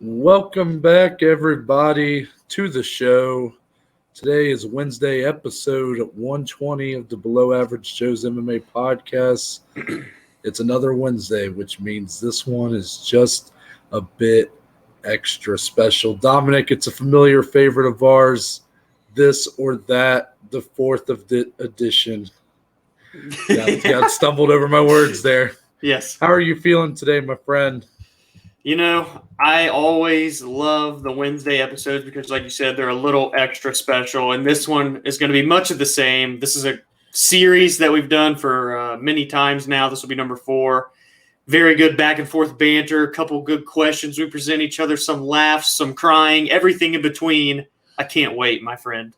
Welcome back, everybody, to the show. Today is Wednesday, episode 120 of the Below Average Joe's MMA podcast. It's another Wednesday, which means this one is just a bit extra special. Dominic, it's a familiar favorite of ours, this or that, the fourth of the edition. Got stumbled over my words there. Yes. How are you feeling today, my friend? You know, I always love the Wednesday episodes because, like you said, they're a little extra special. And this one is going to be much of the same. This is a series that we've done for many times now. This will be number 4. Very good back and forth banter, a couple good questions. We present each other, some laughs, some crying, everything in between. I can't wait, my friend.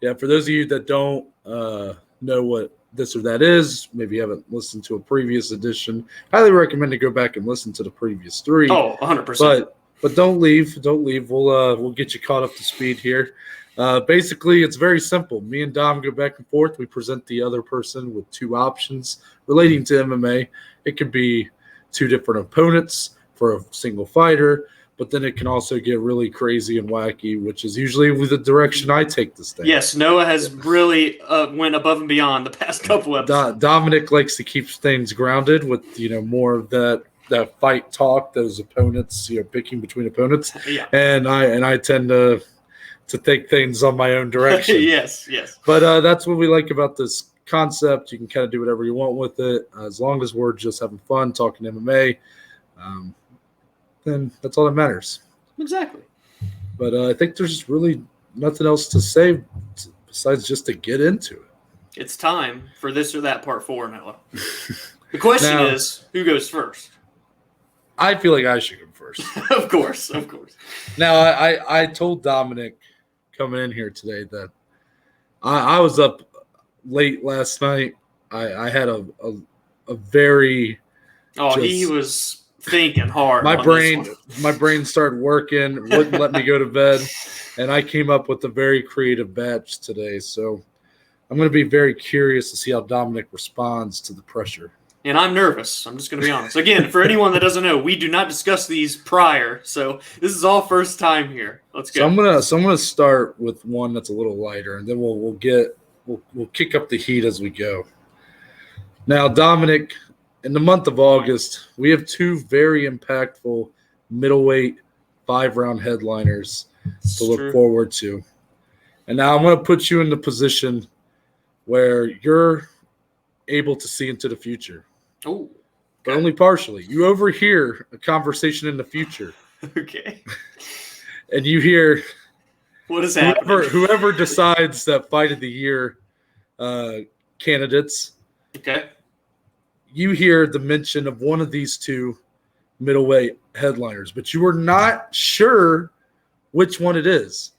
Yeah, for those of you that don't know what this or that is, maybe you haven't listened to a previous edition, highly recommend to go back and listen to the previous 3. Oh, 100%. But don't leave. We'll get you caught up to speed here. Basically, it's very simple. Me and Dom go back and forth. We present the other person with 2 options relating to MMA. It could be 2 different opponents for a single fighter, but then it can also get really crazy and wacky, which is usually with the direction I take this thing. Yes, Noah has really went above and beyond the past couple episodes. Dominic likes to keep things grounded with, more of that fight talk, those opponents, picking between opponents. Yeah. And I tend to take things on my own direction. Yes. But that's what we like about this concept. You can kind of do whatever you want with it, as long as we're just having fun talking MMA. Then that's all that matters. Exactly. But I think there's really nothing else to say besides just to get into it. It's time for this or that part 4, Noah. The question is, who goes first? I feel like I should go first. Of course. Now, I told Dominic coming in here today that I was up late last night. I had a very he was thinking hard. My brain started working, wouldn't let me go to bed, and I came up with a very creative batch today. So I'm going to be very curious to see how Dominic responds to the pressure. And I'm nervous. I'm just going to be honest. Again, for anyone that doesn't know, we do not discuss these prior, so this is all first time here. Let's go. So I'm gonna start with one that's a little lighter, and then we'll kick up the heat as we go. Now, Dominic, in the month of August, we have 2 very impactful middleweight 5-round headliners to look forward to. And now I'm going to put you in the position where you're able to see into the future. Oh, but only partially. You overhear a conversation in the future. Okay. And you hear what is happening? Whoever decides that fight of the year candidates. Okay. You hear the mention of one of these 2 middleweight headliners, but you are not sure which one it is.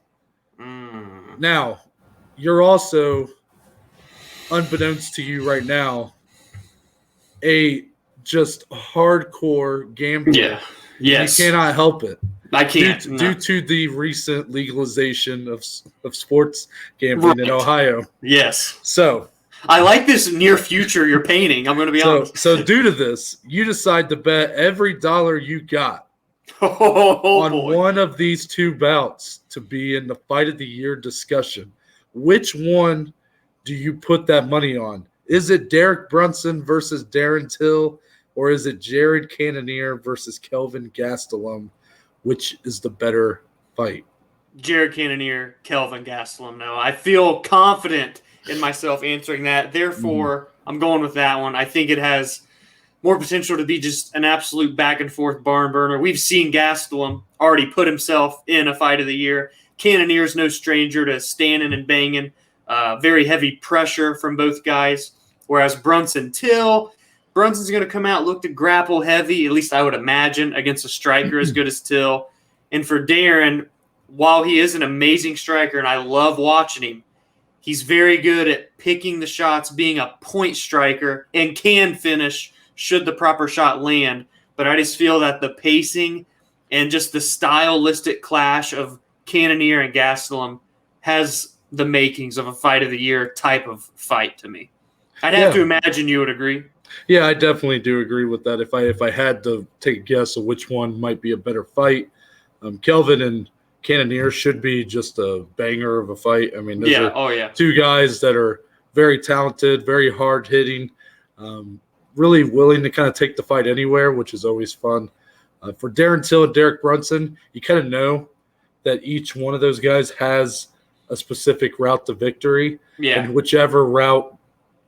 Now, you're also, unbeknownst to you right now, a just hardcore gambler. Yeah. Yes. You cannot help it. I can't. Due to the recent legalization of sports gambling in Ohio. Yes. So I like this near future you're painting. I'm going to be honest. So due to this, you decide to bet every dollar you got on one of these 2 bouts to be in the fight of the year discussion. Which one do you put that money on? Is it Derrick Brunson versus Darren Till, or is it Jared Cannonier versus Kelvin Gastelum? Which is the better fight? Jared Cannonier, Kelvin Gastelum. No, I feel confident in myself answering that. Therefore, I'm going with that one. I think it has more potential to be just an absolute back and forth barn burner. We've seen Gastelum already put himself in a fight of the year. Cannonier is no stranger to standing and banging. Very heavy pressure from both guys. Whereas Brunson's going to come out, look to grapple heavy, at least I would imagine, against a striker as good as Till. And for Darren, while he is an amazing striker and I love watching him, he's very good at picking the shots, being a point striker, and can finish should the proper shot land. But I just feel that the pacing and just the stylistic clash of Cannonier and Gastelum has the makings of a fight of the year type of fight to me. I'd have to imagine you would agree. Yeah, I definitely do agree with that. If I had to take a guess of which one might be a better fight, Kelvin and Cannonier should be just a banger of a fight. I mean, those Yeah. are Oh, yeah. two guys that are very talented, very hard hitting, really willing to kind of take the fight anywhere, which is always fun. For Darren Till and Derrick Brunson, you kind of know that each one of those guys has a specific route to victory. Yeah. And whichever route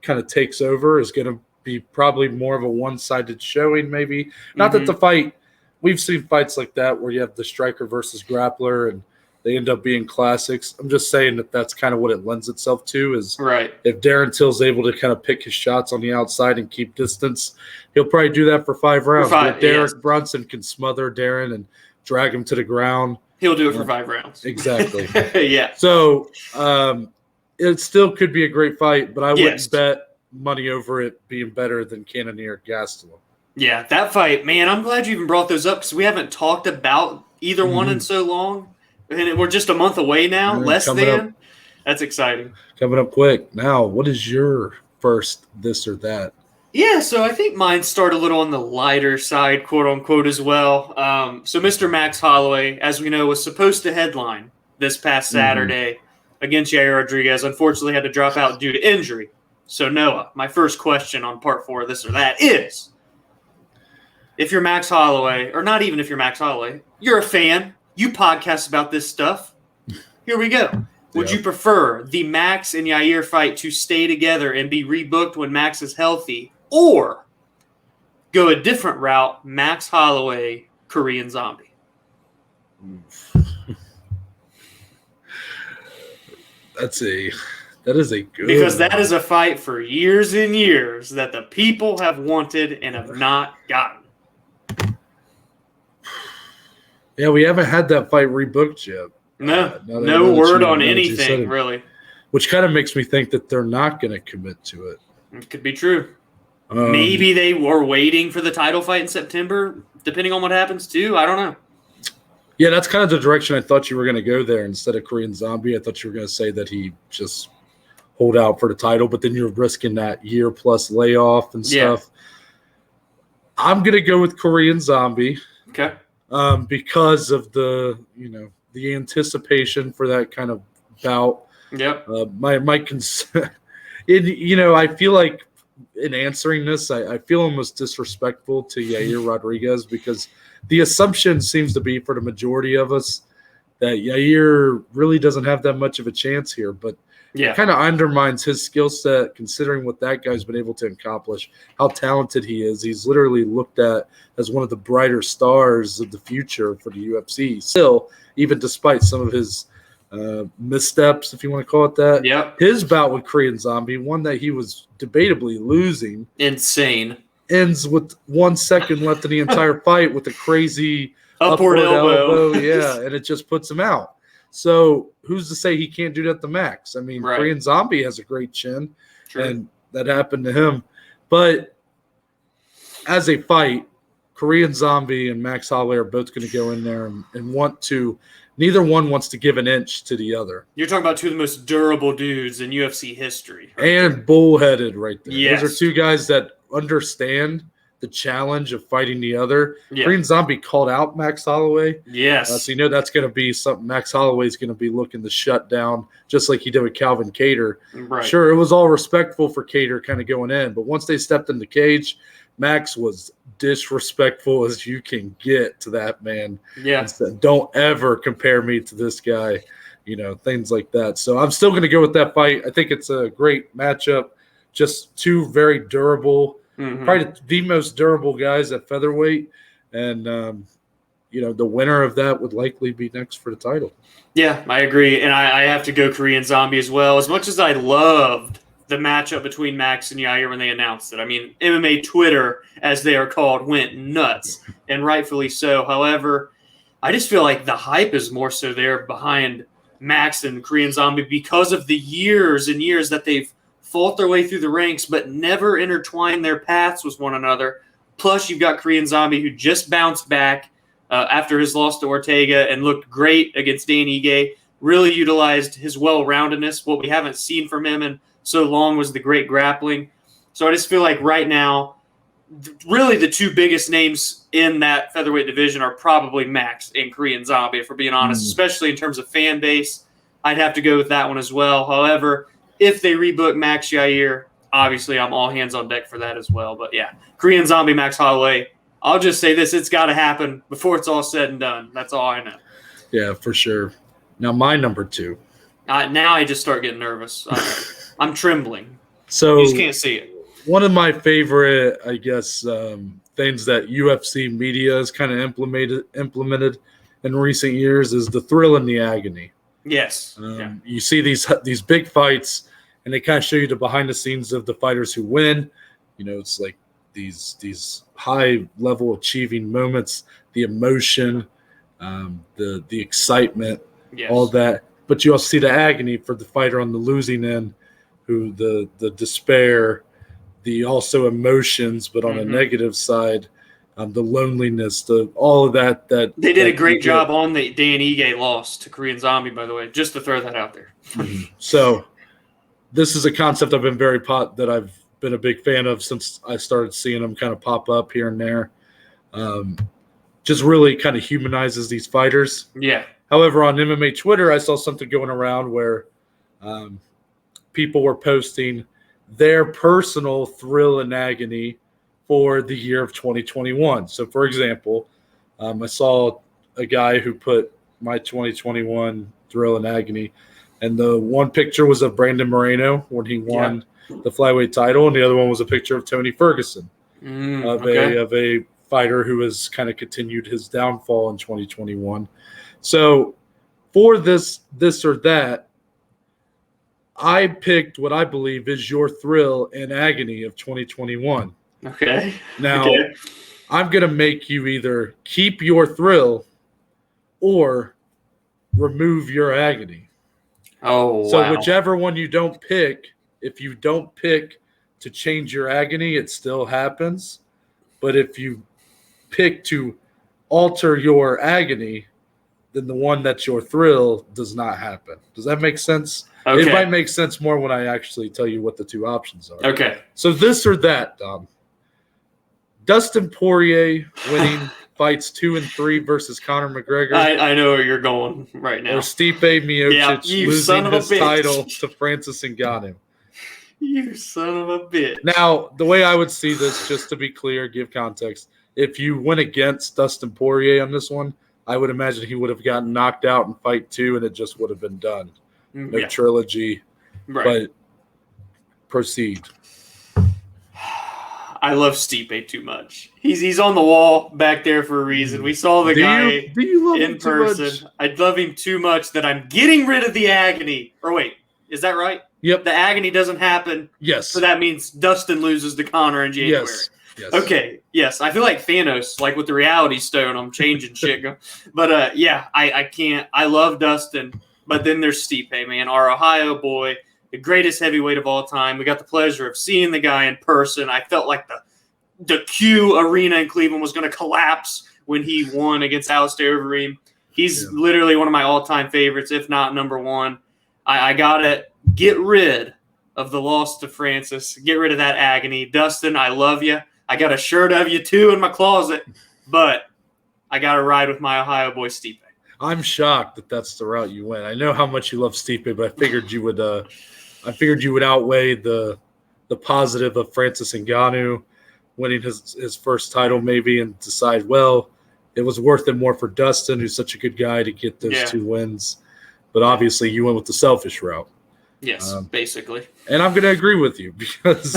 kind of takes over is going to be probably more of a one-sided showing, maybe. Not that the fight – we've seen fights like that where you have the striker versus grappler and they end up being classics. I'm just saying that that's kind of what it lends itself to is right. If Darren Till's able to kind of pick his shots on the outside and keep distance, he'll probably do that for 5 rounds. Derrick Brunson can smother Darren and drag him to the ground. He'll do it for 5 rounds. Exactly. Yeah. So it still could be a great fight, but I wouldn't bet money over it being better than Cannonier Gastelum. Yeah, that fight, man, I'm glad you even brought those up because we haven't talked about either one in so long. And we're just a month away now, less than. That's exciting. Coming up quick. Now, what is your first this or that? Yeah, so I think mine start a little on the lighter side, quote unquote, as well. So Mr. Max Holloway, as we know, was supposed to headline this past Saturday against Yair Rodriguez. Unfortunately, had to drop out due to injury. So, Noah, my first question on part 4 of this or that is, if you're Max Holloway, or not even if you're Max Holloway, you're a fan, you podcast about this stuff. Here we go. Would you prefer the Max and Yair fight to stay together and be rebooked when Max is healthy, or go a different route, Max Holloway, Korean Zombie? That is a good because that is a fight for years and years that the people have wanted and have not gotten. Yeah, we haven't had that fight rebooked yet. No word on anything, really. Which kind of makes me think that they're not going to commit to it. It could be true. Maybe they were waiting for the title fight in September, depending on what happens, too. I don't know. Yeah, that's kind of the direction I thought you were going to go there. Instead of Korean Zombie, I thought you were going to say that he just hold out for the title, but then you're risking that year-plus layoff and stuff. I'm going to go with Korean Zombie. Okay. Because of the anticipation for that kind of bout. Yep. My concern, I feel like in answering this, I feel almost disrespectful to Yair Rodriguez because the assumption seems to be for the majority of us that Yair really doesn't have that much of a chance here, but it kind of undermines his skill set considering what that guy's been able to accomplish, how talented he is. He's literally looked at as one of the brighter stars of the future for the UFC. Still, even despite some of his missteps, if you want to call it that, his bout with Korean Zombie, one that he was debatably losing. Insane. Ends with 1 second left in the entire fight with a crazy upward elbow. And it just puts him out. So who's to say he can't do that to Max? I mean, Korean Zombie has a great chin, and that happened to him. But as a fight, Korean Zombie and Max Holloway are both going to go in there and want to – neither one wants to give an inch to the other. You're talking about two of the most durable dudes in UFC history. And bullheaded right there. Yes. Those are two guys that understand – the challenge of fighting the other. Korean Zombie called out Max Holloway. Yes. So that's going to be something Max Holloway is going to be looking to shut down, just like he did with Calvin Kattar. Right. Sure, it was all respectful for Kattar kind of going in, but once they stepped in the cage, Max was disrespectful as you can get to that man. Yeah. Said, don't ever compare me to this guy, things like that. So I'm still going to go with that fight. I think it's a great matchup. Just two very durable, probably the most durable guys at featherweight. And, the winner of that would likely be next for the title. Yeah, I agree. And I have to go Korean Zombie as well. As much as I loved the matchup between Max and Yair when they announced it. I mean, MMA Twitter, as they are called, went nuts, and rightfully so. However, I just feel like the hype is more so there behind Max and Korean Zombie because of the years and years that they've fought their way through the ranks, but never intertwined their paths with one another. Plus, you've got Korean Zombie, who just bounced back after his loss to Ortega and looked great against Ige. Really utilized his well-roundedness. What we haven't seen from him in so long was the great grappling. So I just feel like right now, really the two biggest names in that featherweight division are probably Max and Korean Zombie, if we're being honest, especially in terms of fan base. I'd have to go with that one as well. However, if they rebook Max Yair, obviously I'm all hands on deck for that as well. But yeah, Korean Zombie, Max Holloway. I'll just say this, it's got to happen before it's all said and done. That's all I know. Yeah, for sure. Now my number 2. Now I just start getting nervous. I'm trembling. So you just can't see it. One of my favorite, I guess, things that UFC media has kind of implemented in recent years is the thrill and the agony. Yes. You see these big fights, and they kind of show you the behind the scenes of the fighters who win. It's like these high level achieving moments, the emotion, the excitement, all that. But you also see the agony for the fighter on the losing end, who the despair, the also emotions, but on a negative side, the loneliness, all of that. That they did a great job on the Dan Ige loss to Korean Zombie, by the way, just to throw that out there. So this is a concept that I've been a big fan of since I started seeing them kind of pop up here and there. Just really kind of humanizes these fighters. Yeah. However, on MMA Twitter, I saw something going around where people were posting their personal thrill and agony for the year of 2021. So, for example, I saw a guy who put my 2021 thrill and agony, and the one picture was of Brandon Moreno when he won the flyweight title, and the other one was a picture of Tony Ferguson, of a fighter who has kind of continued his downfall in 2021. So, for this or that, I picked what I believe is your thrill and agony of 2021. Okay. Now, I'm going to make you either keep your thrill or remove your agony. Oh, so whichever one you don't pick, if you don't pick to change your agony, it still happens. But if you pick to alter your agony, then the one that's your thrill does not happen. Does that make sense? Okay. It might make sense more when I actually tell you what the two options are. Okay. So this or that, Dom. Dustin Poirier winning fights 2 and 3 versus Conor McGregor. I know where you're going right now. Or Stipe Miocic losing his title to Francis Ngannou. You son of a bitch. Now, the way I would see this, just to be clear, give context, if you went against Dustin Poirier on this one, I would imagine he would have gotten knocked out in fight 2 and it just would have been done. No trilogy. Right. But proceed. I love Stipe too much. He's on the wall back there for a reason. We saw the guy do you love in him person. Too much? I love him too much that I'm getting rid of the agony. Or wait, is that right? Yep. The agony doesn't happen. Yes. So that means Dustin loses to Conor in January. Yes. Okay. Yes. I feel like Thanos, like with the reality stone, I'm changing shit. But I can't. I love Dustin. But then there's Stipe, man, our Ohio boy, the greatest heavyweight of all time. We got the pleasure of seeing the guy in person. I felt like the Q arena in Cleveland was going to collapse when he won against Alistair Overeem. He's literally one of my all-time favorites, if not number one. I got to get rid of the loss to Francis, get rid of that agony. Dustin, I love you. I got a shirt of you, too, in my closet, but I got to ride with my Ohio boy, Stipe. I'm shocked that that's the route you went. I know how much you love Stipe, but I figured you would. I figured you would outweigh the positive of Francis Ngannou winning his first title, maybe, and decide, well, it was worth it more for Dustin, who's such a good guy, to get those 2 wins. But obviously, you went with the selfish route. Yes, basically. And I'm going to agree with you because,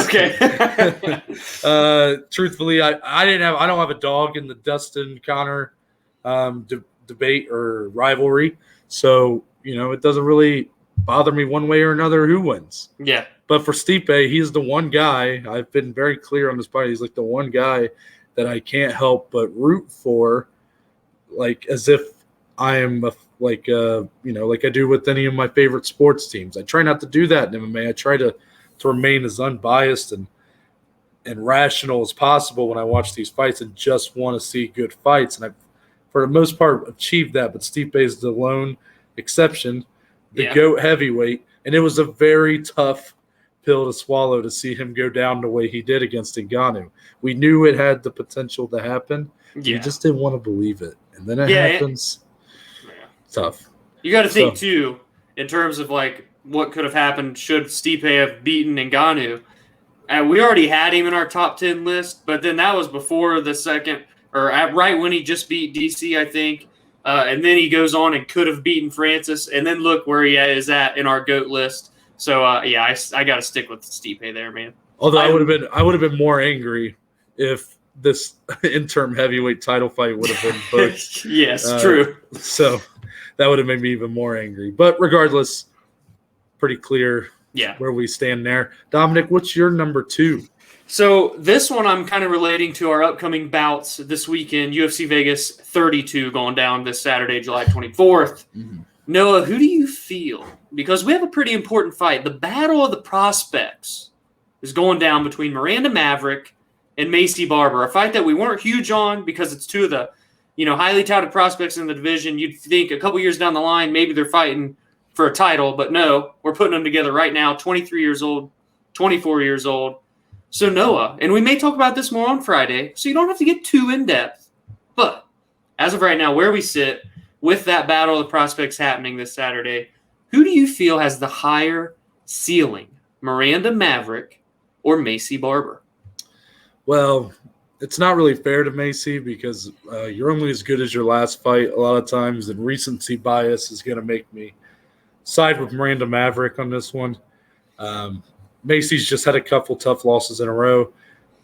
truthfully, I don't have a dog in the Dustin Conor debate or rivalry, so it doesn't really bother me one way or another who wins. Yeah. But for Stipe, he's the one guy. I've been very clear on this part. He's like the one guy that I can't help but root for, like as if I am like I do with any of my favorite sports teams. I try not to do that in MMA. I try to remain as unbiased and rational as possible when I watch these fights and just want to see good fights. And I've, for the most part, achieved that. But Stipe is the lone exception, the GOAT heavyweight. And it was a very tough pill to swallow to see him go down the way he did against Ngannou. We knew it had the potential to happen. Yeah. We just didn't want to believe it. And then it happens. Tough. You got to think, too, in terms of like what could have happened should Stipe have beaten Ngannou. We already had him in our top 10 list, but then that was before the second, or right when he just beat DC, I think. And then he goes on and could have beaten Francis. And then look where he is at in our GOAT list. So, I got to stick with Stipe there, man. Although I would have been more angry if this interim heavyweight title fight would have been booked. Yes, true. So that would have made me even more angry. But regardless, pretty clear where we stand there. Dominic, what's your number 2? So this one I'm kind of relating to our upcoming bouts this weekend, UFC Vegas 32 going down this Saturday, July 24th. Mm-hmm. Noah, who do you feel? Because we have a pretty important fight. The Battle of the Prospects is going down between Miranda Maverick and Maycee Barber, a fight that we weren't huge on because it's two of the highly touted prospects in the division. You'd think a couple years down the line, maybe they're fighting for a title, but no, we're putting them together right now, 23 years old, 24 years old. So Noah, and we may talk about this more on Friday, so you don't have to get too in-depth, but as of right now, where we sit with that Battle of the Prospects happening this Saturday, who do you feel has the higher ceiling, Miranda Maverick or Maycee Barber? Well, it's not really fair to Maycee because you're only as good as your last fight a lot of times, and recency bias is going to make me side with Miranda Maverick on this one. Maycee's just had a couple tough losses in a row.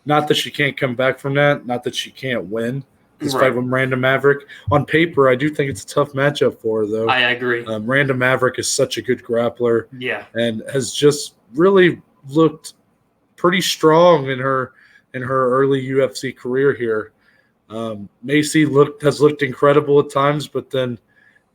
Not that she can't come back from that, not that she can't win this fight with Miranda Maverick. On paper, I do think it's a tough matchup for her, though. I agree. Miranda Maverick is such a good grappler. Yeah. And has just really looked pretty strong in her early UFC career here. Maycee has looked incredible at times, but then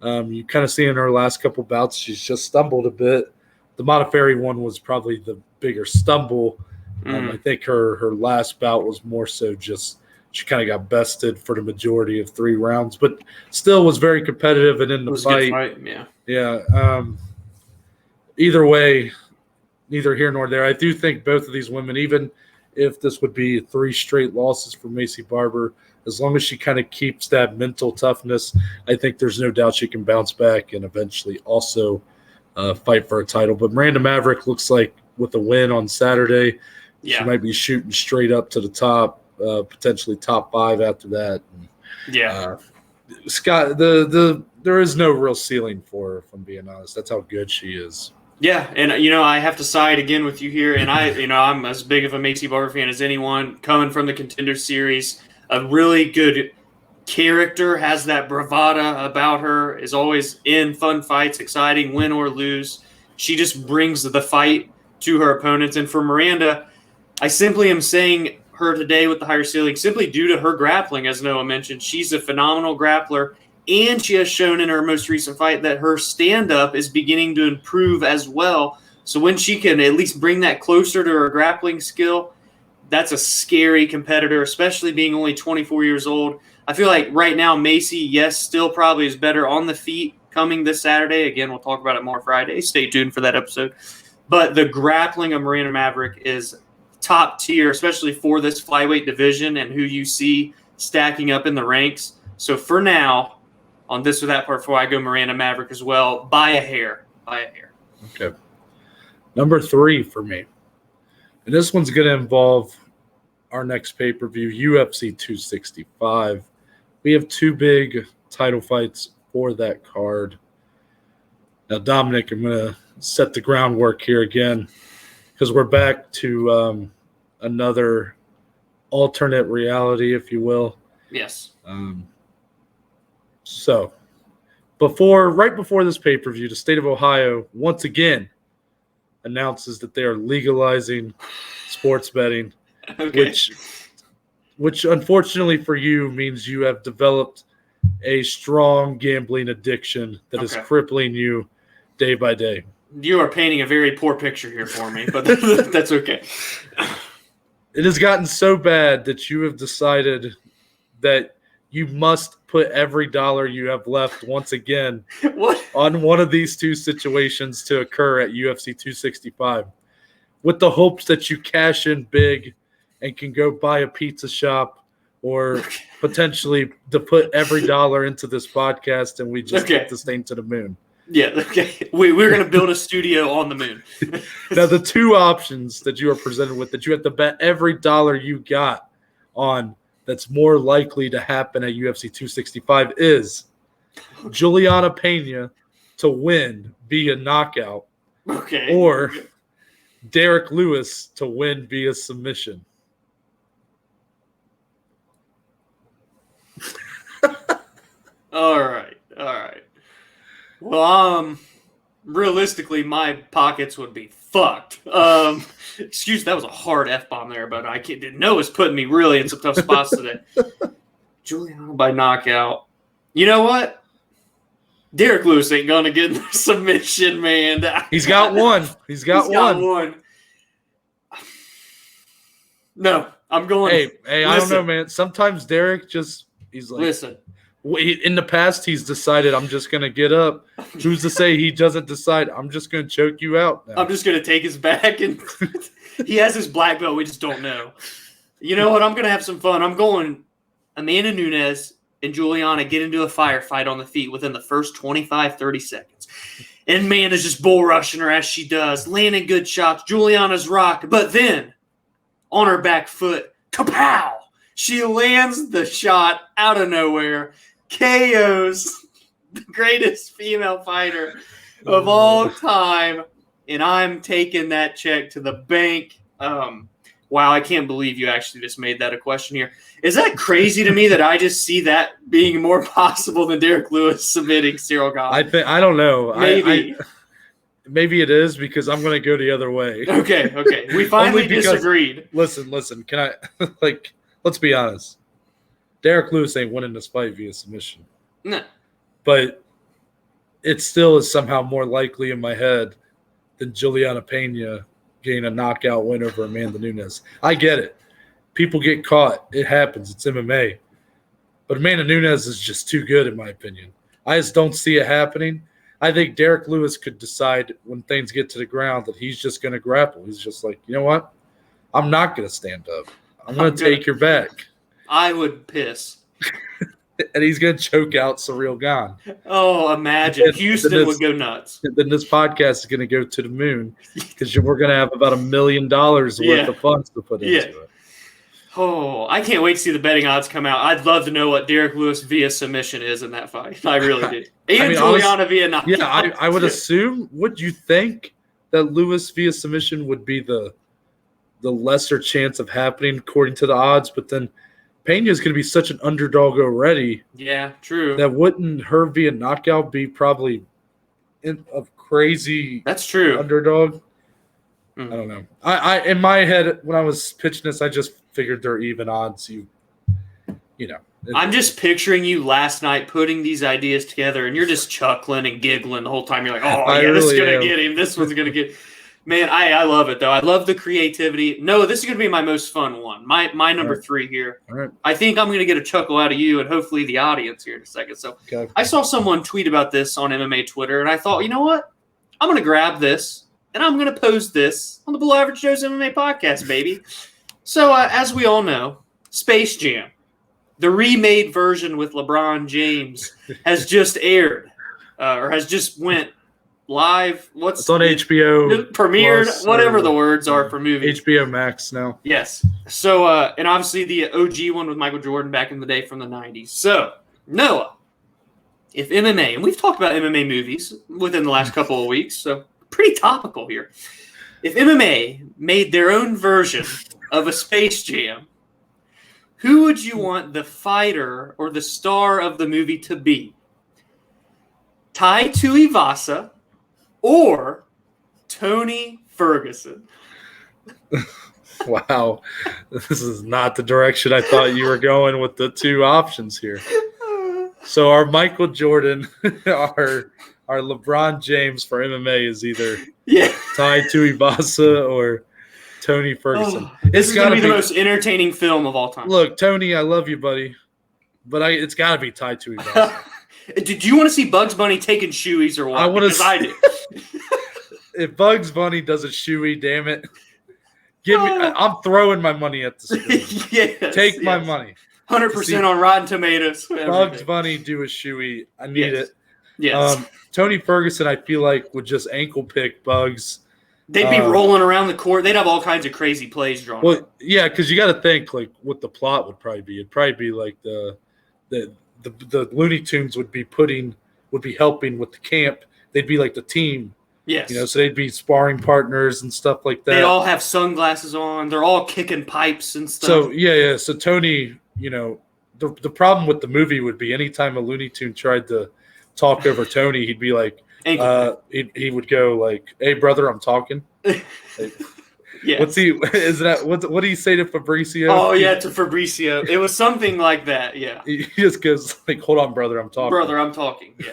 you kind of see in her last couple bouts she's just stumbled a bit. The Modafferi one was probably the bigger stumble. I think her last bout was more so just she kind of got bested for the majority of 3 rounds, but still was very competitive and in the fight. A good fight. Yeah. Either way, neither here nor there. I do think both of these women, even if this would be 3 straight losses for Maycee Barber, as long as she kind of keeps that mental toughness, I think there's no doubt she can bounce back and eventually also fight for a title. But Miranda Maverick looks like with the win on Saturday, she might be shooting straight up to the top, potentially top 5 after that. Scott, there is no real ceiling for her, if I'm being honest. That's how good she is. Yeah, and I have to side again with you here, and I'm as big of a Maycee Barber fan as anyone, coming from the Contender Series. A really good character, has that bravada about her, is always in fun fights, exciting, win or lose. She just brings the fight to her opponents. And for Miranda, I simply am saying her today with the higher ceiling simply due to her grappling, as Noah mentioned. She's a phenomenal grappler, and she has shown in her most recent fight that her stand-up is beginning to improve as well. So when she can at least bring that closer to her grappling skill, that's a scary competitor, especially being only 24 years old. I feel like right now Maycee, yes, still probably is better on the feet coming this Saturday. Again, we'll talk about it more Friday. Stay tuned for that episode. But the grappling of Miranda Maverick is top tier, especially for this flyweight division and who you see stacking up in the ranks. So for now, on this or that part, before I go Miranda Maverick as well, by a hair. Okay. Number 3 for me. And this one's going to involve our next pay-per-view, UFC 265. We have 2 big title fights for that card. Now, Dominic, I'm going to set the groundwork here again because we're back to another alternate reality, if you will. Yes. So, right before this pay-per-view, the state of Ohio once again announces that they are legalizing sports betting, which unfortunately for you means you have developed a strong gambling addiction that is crippling you day by day. You are painting a very poor picture here for me, but that's okay. It has gotten so bad that you have decided that you must put every dollar you have left once again on one of these 2 situations to occur at UFC 265. with the hopes that you cash in big and can go buy a pizza shop or potentially to put every dollar into this podcast and we just get this thing to the moon. Yeah, okay. We're going to build a studio on the moon. Now, the two options that you are presented with that you have to bet every dollar you got on that's more likely to happen at UFC 265 is Juliana Pena to win via knockout, or Derrick Lewis to win via submission. All right. Well, realistically, my pockets would be fucked. Excuse, that was a hard F-bomb there, but I didn't know it was putting me really in some tough spots today. Juliana by knockout. You know what? Derrick Lewis ain't going to get in the submission, man. He's got one. He's got one. No, I'm going. Hey, I don't know, man. Sometimes Derrick he's like, listen. In the past, he's decided, I'm just going to get up. Who's to say he doesn't decide, I'm just going to choke you out now. I'm just going to take his back. And he has his black belt. We just don't know. You know what? I'm going to have some fun. I'm going Amanda Nunes and Juliana get into a firefight on the feet within the first 25, 30 seconds. And Amanda's just bull rushing her as she does, landing good shots. Juliana's rocked. But then, on her back foot, kapow! She lands the shot out of nowhere. KOs the greatest female fighter of all time, and I'm taking that check to the bank. Wow, I can't believe you actually just made that a question here. Is that crazy to me that I just see that being more possible than Derrick Lewis submitting Ciryl Gane? I don't know. Maybe. Maybe it is because I'm going to go the other way. Okay. We finally disagreed. Listen, can I let's be honest. Derrick Lewis ain't winning this fight via submission. No. But it still is somehow more likely in my head than Juliana Pena getting a knockout win over Amanda Nunes. I get it. People get caught. It happens. It's MMA. But Amanda Nunes is just too good, in my opinion. I just don't see it happening. I think Derrick Lewis could decide when things get to the ground that he's just going to grapple. He's just like, you know what? I'm not going to stand up. I'm going to take your back. I would piss. And he's going to choke out Ciryl Gane. Oh, imagine. Houston would go nuts. Then this podcast is going to go to the moon because we're going to have about $1 million worth of funds to put into it. Oh, I can't wait to see the betting odds come out. I'd love to know what Derrick Lewis via submission is in that fight. I really do. And Juliana via knockout. Yeah, I would assume. Would you think that Lewis via submission would be the lesser chance of happening according to the odds? But then Pena is going to be such an underdog already. Yeah, true. That wouldn't her via knockout be probably a crazy That's true. underdog? I don't know. I in my head when I was pitching this, I just figured they're even odds. You know. I'm just picturing you last night putting these ideas together, and you're just chuckling and giggling the whole time. You're like, "Oh yeah, this is gonna get him. This one's gonna get." Man, I love it though. I love the creativity. No, this is gonna be my most fun one. My number 3 here. All right. I think I'm gonna get a chuckle out of you and hopefully the audience here in a second. So I saw someone tweet about this on MMA Twitter, and I thought, you know what? I'm gonna grab this and I'm gonna post this on the Below Average Joe's MMA podcast, baby. So as we all know, Space Jam, the remade version with LeBron James, has just aired or has just went live. It's on HBO. Premiered, Plus, whatever the words are for movies. HBO Max now. Yes. So, and obviously the OG one with Michael Jordan back in the day from the 90s. So, Noah, if MMA, and we've talked about MMA movies within the last couple of weeks, so pretty topical here. If MMA made their own version of a Space Jam, who would you want the fighter or the star of the movie to be? Tuivasa or Tony Ferguson? Wow. This is not the direction I thought you were going with the two options here. So our Michael Jordan, our LeBron James for MMA is either Tuivasa or Tony Ferguson. This is going to be the most entertaining film of all time. Look, Tony, I love you, buddy, but it's got to be Tuivasa. Did you want to see Bugs Bunny taking shoeies or what? I want to. I do. If Bugs Bunny does a shoey, damn it. I'm throwing my money at the screen. Yes, Take my money. 100% on Rotten Tomatoes. Bugs Bunny do a shoey. I need it. Yes. Tony Ferguson, I feel like, would just ankle pick Bugs. They'd be rolling around the court. They'd have all kinds of crazy plays drawn up. Yeah, because you got to think like what the plot would probably be. It'd probably be like the Looney Tunes would be helping with the camp. They'd be like the team. Yes. So they'd be sparring partners and stuff like that. They'd all have sunglasses on. They're all kicking pipes and stuff. So yeah. So Tony, the problem with the movie would be anytime a Looney Tune tried to talk over Tony, he'd be like, he would go like, "Hey brother, I'm talking." Yeah. What do you say to Fabricio? Oh yeah, to Fabricio. It was something like that. Yeah. He just goes like, "Hold on, brother, I'm talking." Brother, I'm talking. Yeah.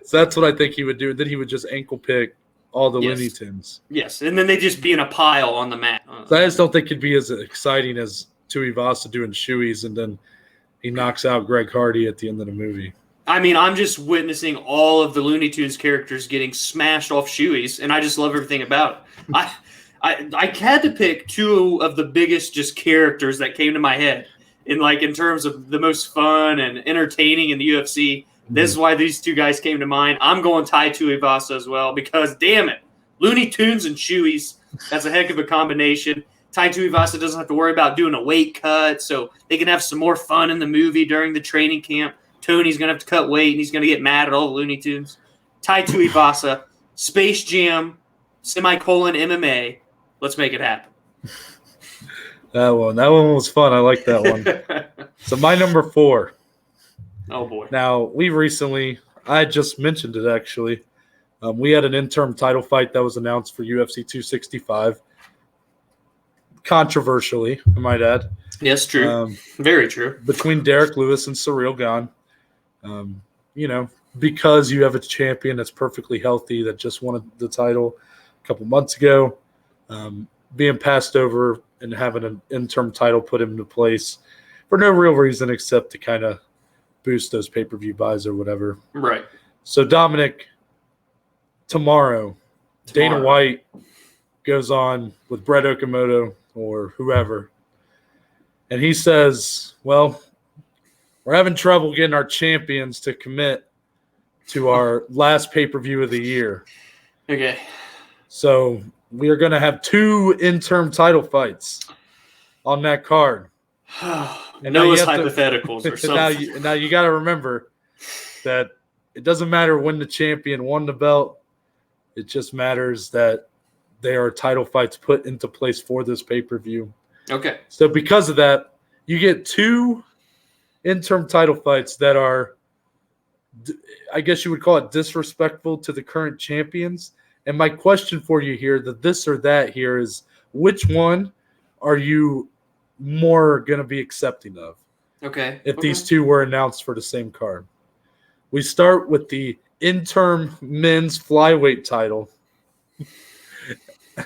So that's what I think he would do. Then he would just ankle pick all the Looney Tunes. Yes, and then they'd just be in a pile on the mat. So I just don't think it'd be as exciting as Tuivasa doing shoeys, and then he knocks out Greg Hardy at the end of the movie. I mean, I'm just witnessing all of the Looney Tunes characters getting smashed off shoeys, and I just love everything about it. I had to pick two of the biggest just characters that came to my head in terms of the most fun and entertaining in the UFC. This is why these two guys came to mind. I'm going Tai Tuivasa as well because, damn it, Looney Tunes and shoeys, that's a heck of a combination. Tai Tuivasa doesn't have to worry about doing a weight cut, so they can have some more fun in the movie during the training camp. Tony's going to have to cut weight, and he's going to get mad at all the Looney Tunes. Tai Tuivasa, Space Jam, _MMA. Let's make it happen. That one was fun. I like that one. So my number 4. Oh, boy. Now, I just mentioned it actually. We had an interim title fight that was announced for UFC 265. Controversially, I might add. Yes, true. Very true. Between Derrick Lewis and Ciryl Gane. Because you have a champion that's perfectly healthy that just won the title a couple months ago, being passed over and having an interim title put him into place for no real reason except to kind of boost those pay-per-view buys or whatever. Right. So, Dominic, tomorrow, Dana White goes on with Brett Okamoto or whoever, and he says, well, we're having trouble getting our champions to commit to our last pay-per-view of the year. Okay. So we are going to have 2 interim title fights on that card. And those hypotheticals or something. Now you got to remember that it doesn't matter when the champion won the belt. It just matters that there are title fights put into place for this pay-per-view. Okay. So because of that, you get 2 interim title fights that are, I guess you would call it disrespectful to the current champions. And my question for you here, the this or that here is, which one are you more going to be accepting of? Okay. If these 2 were announced for the same card. We start with the interim men's flyweight title,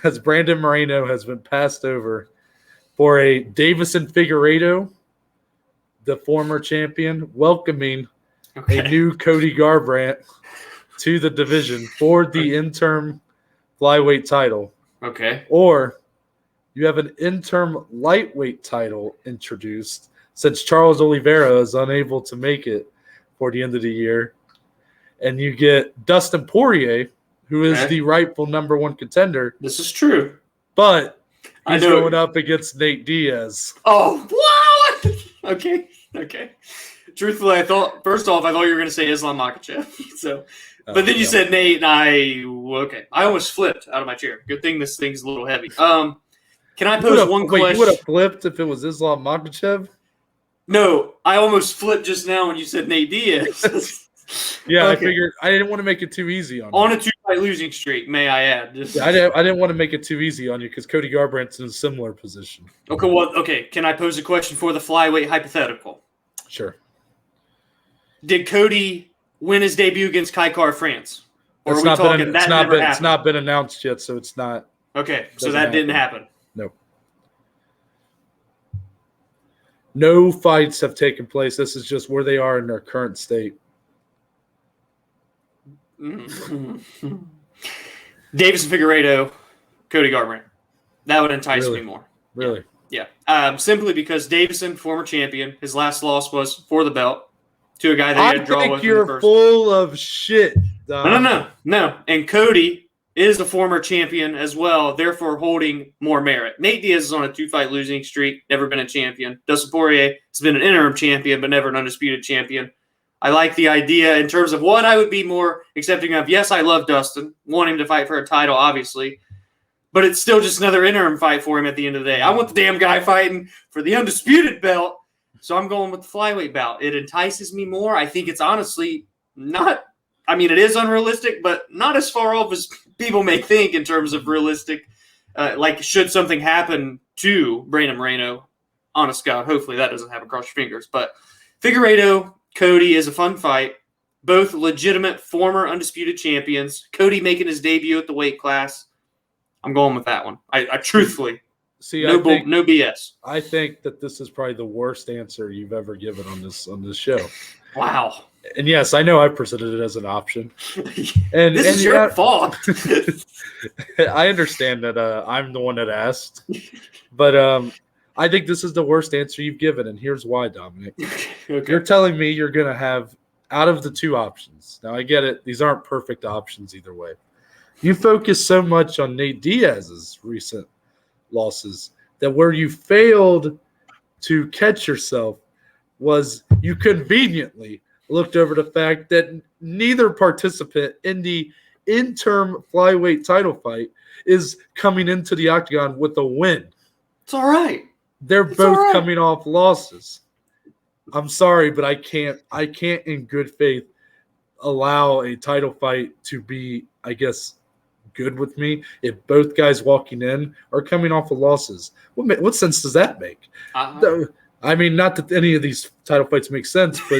as Brandon Moreno has been passed over for a Deiveson Figueiredo, the former champion, welcoming a new Cody Garbrandt to the division for the interim flyweight title. Okay. Or you have an interim lightweight title introduced since Charles Oliveira is unable to make it for the end of the year. And you get Dustin Poirier, who is the rightful number 1 contender. This is true. But he's going up against Nate Diaz. Oh, wow. Okay. Truthfully, I thought you were going to say Islam Makhachev. But then you said Nate, and I almost flipped out of my chair. Good thing this thing's a little heavy. Can I pose one question? You would have flipped if it was Islam Makhachev? No, I almost flipped just now when you said Nate Diaz. Yeah, I figured I didn't want to make it too easy on you. On a 2-fight losing streak, may I add. I didn't want to make it too easy on you because Cody Garbrandt's in a similar position. Okay, can I pose a question for the flyweight hypothetical? Sure. Did Cody win his debut against Kaikar France? Or It's not been announced yet, so it's not. Okay, so that didn't happen. No. No fights have taken place. This is just where they are in their current state. Deiveson Figueiredo, Cody Garbrandt. That would entice me more. Really? Yeah. Simply because Deiveson, former champion, his last loss was for the belt to a guy that he had to draw with. I think you're full of shit, Dom. No. And Cody is a former champion as well, therefore holding more merit. Nate Diaz is on a 2-fight losing streak, never been a champion. Dustin Poirier has been an interim champion, but never an undisputed champion. I like the idea in terms of what I would be more accepting of. Yes, I love Dustin, want him to fight for a title, obviously, but it's still just another interim fight for him at the end of the day. I want the damn guy fighting for the undisputed belt, so I'm going with the flyweight bout. It entices me more. I think it's honestly not – I mean, it is unrealistic, but not as far off as people may think in terms of realistic. Like, should something happen to Brandon Moreno, honest God, hopefully that doesn't happen, cross your fingers. But Figueiredo, Cody is a fun fight. Both legitimate former undisputed champions. Cody making his debut at the weight class. I'm going with that one. I truthfully, no BS. I think that this is probably the worst answer you've ever given on this show. Wow. And yes, I know I presented it as an option. And this is your fault. I understand that I'm the one that asked, but I think this is the worst answer you've given, and here's why, Dominic. Okay. You're telling me you're going to have out of the two options. Now, I get it. These aren't perfect options either way. You focus so much on Nate Diaz's recent losses that where you failed to catch yourself was you conveniently looked over the fact that neither participant in the interim flyweight title fight is coming into the octagon with a win. It's all right. They're both coming off losses. I'm sorry, but I can't in good faith allow a title fight to be, I guess, good with me if both guys walking in are coming off of losses. What sense does that make? I mean, not that any of these title fights make sense, but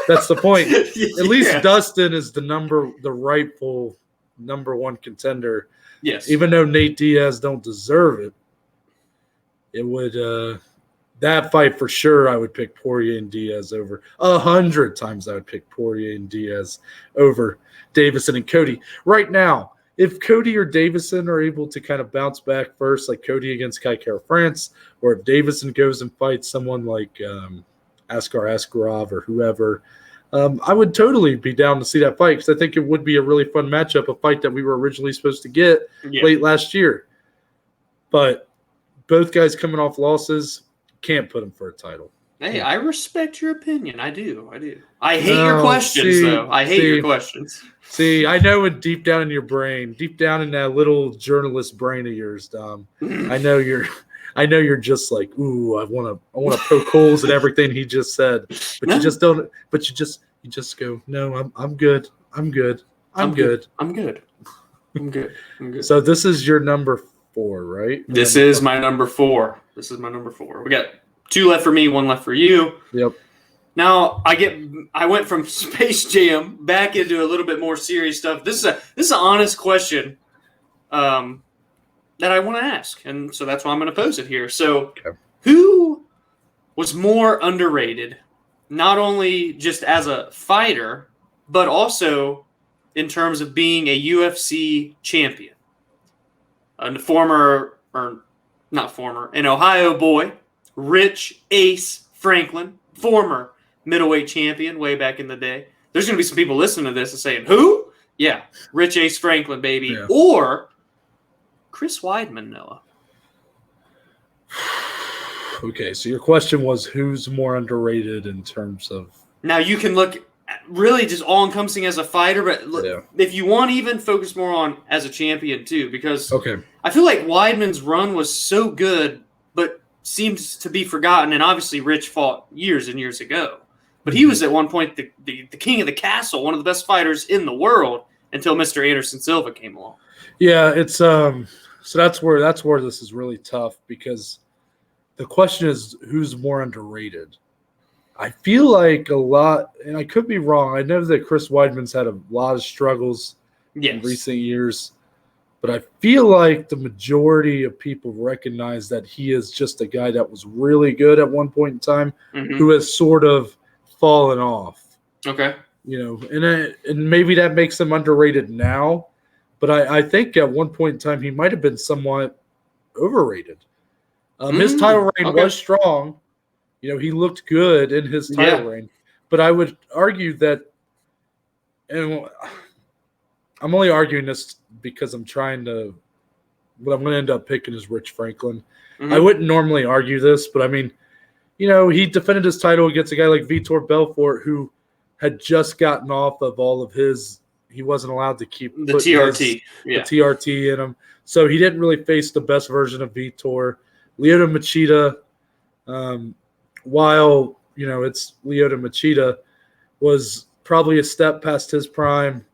that's the point. At least Dustin is the rightful number one contender. Yes. Even though Nate Diaz don't deserve it, it would that fight for sure. I would pick Poirier and Diaz over 100 times. I would pick Poirier and Diaz over Deiveson and Cody right now. If Cody or Deiveson are able to kind of bounce back first, like Cody against Kai Kara France, or if Deiveson goes and fights someone like Askar Askarov or whoever, I would totally be down to see that fight because I think it would be a really fun matchup, a fight that we were originally supposed to get late last year. But both guys coming off losses, can't put them for a title. Hey, I respect your opinion. I do. I hate your questions, though. I hate your questions. See, I know it deep down in your brain, deep down in that little journalist brain of yours, Dom. I know you're just like, ooh, I want to poke holes in everything he just said, but you just don't. But you just go, no, I'm good. I'm good. So this is your number 4, right? This is my number 4. We got 2 left for me, 1 left for you. Yep. Now I went from Space Jam back into a little bit more serious stuff. This is an honest question that I want to ask, and so that's why I'm going to pose it here. So, Who was more underrated, not only just as a fighter, but also in terms of being a UFC champion? An Ohio boy, Rich Ace Franklin, former middleweight champion way back in the day. There's going to be some people listening to this and saying, who? Yeah, Rich Ace Franklin, baby. Yeah. Or Chris Weidman, Noah. Okay, so your question was who's more underrated in terms of... Now, you can look really just all-encompassing as a fighter, but look, if you want to even focus more on as a champion, too, because I feel like Weidman's run was so good, but seems to be forgotten, and obviously Rich fought years and years ago. But he was at one point the king of the castle, one of the best fighters in the world, until Mr. Anderson Silva came along. Yeah, it's so that's where this is really tough because the question is who's more underrated. I feel like a lot, and I could be wrong. I know that Chris Weidman's had a lot of struggles in recent years. But I feel like the majority of people recognize that he is just a guy that was really good at one point in time who has sort of fallen off. Okay. And maybe that makes him underrated now. But I think at one point in time he might have been somewhat overrated. His title reign was strong. He looked good in his title reign. But I would argue that, and I'm only arguing this because what I'm going to end up picking is Rich Franklin. I wouldn't normally argue this, but I mean, he defended his title against a guy like Vitor Belfort, who had just gotten off of all of his. He wasn't allowed to keep the TRT, the TRT in him, so he didn't really face the best version of Vitor. Lyoto Machida, while it's Lyoto Machida, was probably a step past his prime.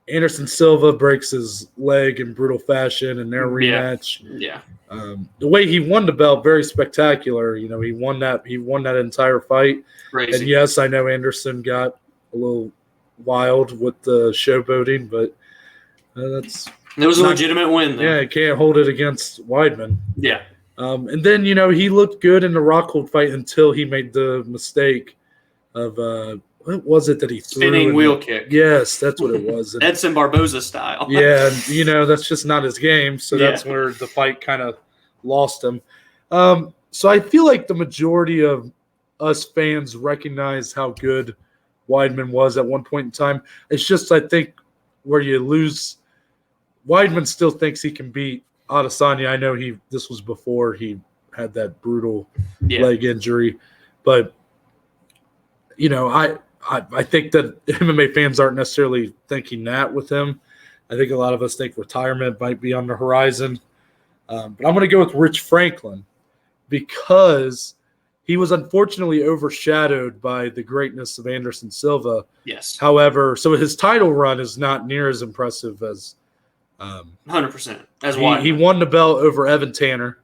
Anderson Silva breaks his leg in brutal fashion in their rematch. Yeah. The way he won the belt, very spectacular. He won that entire fight. Crazy. And yes, I know Anderson got a little wild with the showboating, but it was a legitimate win, though. Yeah, he can't hold it against Weidman. Yeah. And then, he looked good in the Rockhold fight until he made the mistake of what was it that he threw? Spinning wheel kick. Yes, that's what it was. Edson Barboza style. Yeah, and, that's just not his game, so that's where the fight kind of lost him. So I feel like the majority of us fans recognize how good Weidman was at one point in time. It's just, I think, where you lose – Weidman still thinks he can beat Adesanya. I know this was before he had that brutal leg injury, but I think that MMA fans aren't necessarily thinking that with him. I think a lot of us think retirement might be on the horizon. But I'm going to go with Rich Franklin because he was unfortunately overshadowed by the greatness of Anderson Silva. Yes. However, so his title run is not near as impressive as 100%. He won the belt over Evan Tanner,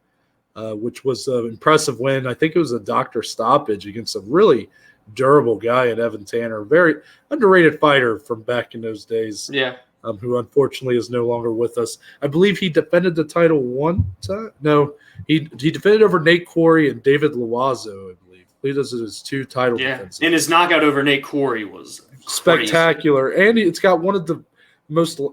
which was an impressive win. I think it was a doctor stoppage against a really durable guy at Evan Tanner, very underrated fighter from back in those days. Yeah. Who unfortunately is no longer with us. I believe he defended the title one time. No, he defended over Nate Quarry and David Loiseau, I believe. Those are his two title defenses. And his knockout over Nate Quarry was spectacular. Crazy. And it's got one of the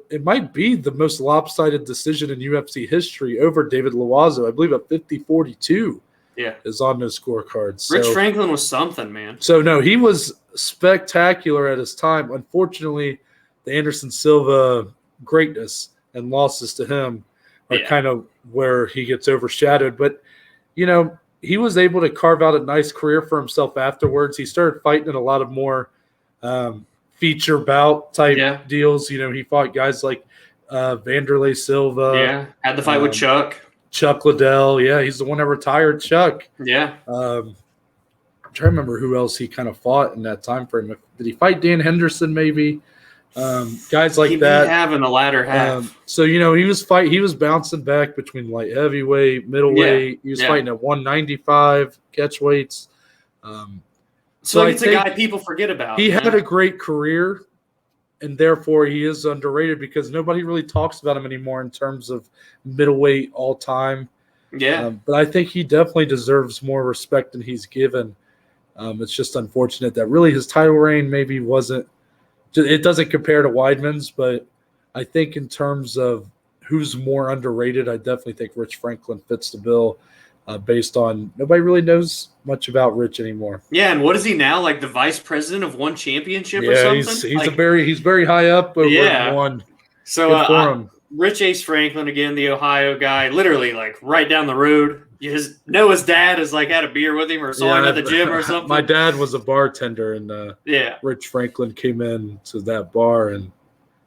it might be the most lopsided decision in UFC history over David Loiseau. I believe a 50-42 is on those scorecards. Rich Franklin was something, man. So, no, he was spectacular at his time. Unfortunately, the Anderson Silva greatness and losses to him are kind of where he gets overshadowed. But, he was able to carve out a nice career for himself afterwards. He started fighting in a lot of more feature bout type deals. He fought guys like Vanderlei Silva. Yeah, had the fight with Chuck Liddell. Yeah, he's the one that retired Chuck. Yeah. I'm trying to remember who else he kind of fought in that time frame. Did he fight Dan Henderson maybe? Guys like that. He have in the latter half. So, he was bouncing back between light heavyweight, middleweight. He was fighting at 195 catch weights. So it's a guy people forget about. He had a great career, and therefore he is underrated because nobody really talks about him anymore in terms of middleweight all time. Yeah. But I think he definitely deserves more respect than he's given. It's just unfortunate that really his title reign maybe wasn't – it doesn't compare to Weidman's, but I think in terms of who's more underrated, I definitely think Rich Franklin fits the bill based on – nobody really knows much about Rich anymore. Yeah, and what is he now, like the vice president of one championship or something? He's very high up over one. So Rich Ace Franklin, again, the Ohio guy, literally like right down the road. Noah's dad is like had a beer with him or saw him at the gym or something. My dad was a bartender, and Rich Franklin came in to that bar, and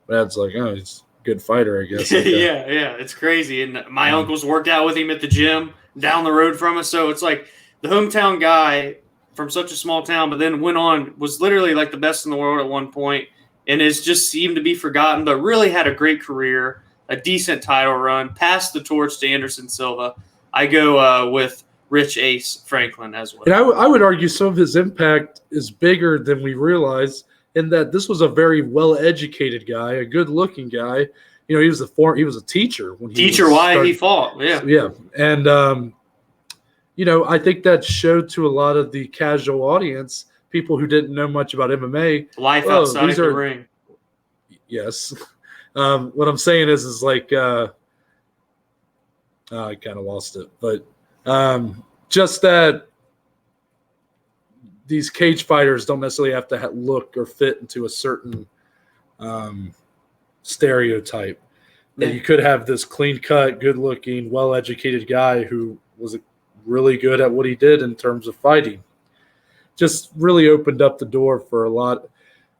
my dad's like, oh, he's a good fighter, I guess. It's crazy. And my uncles worked out with him at the gym down the road from us, so it's like the hometown guy from such a small town, but then was literally like the best in the world at one point, and has just seemed to be forgotten, but really had a great career, a decent title run, passed the torch to Anderson Silva. I go with Rich Ace Franklin as well. And I would argue some of his impact is bigger than we realize in that this was a very well-educated guy, a good-looking guy. He was a teacher when he he fought. Yeah. And I think that showed to a lot of the casual audience, people who didn't know much about MMA. Life outside of the ring. Yes. What I'm saying is like I kind of lost it. But just that these cage fighters don't necessarily have to look or fit into a certain stereotype. That you could have this clean-cut, good-looking, well-educated guy who was really good at what he did in terms of fighting. Just really opened up the door for a lot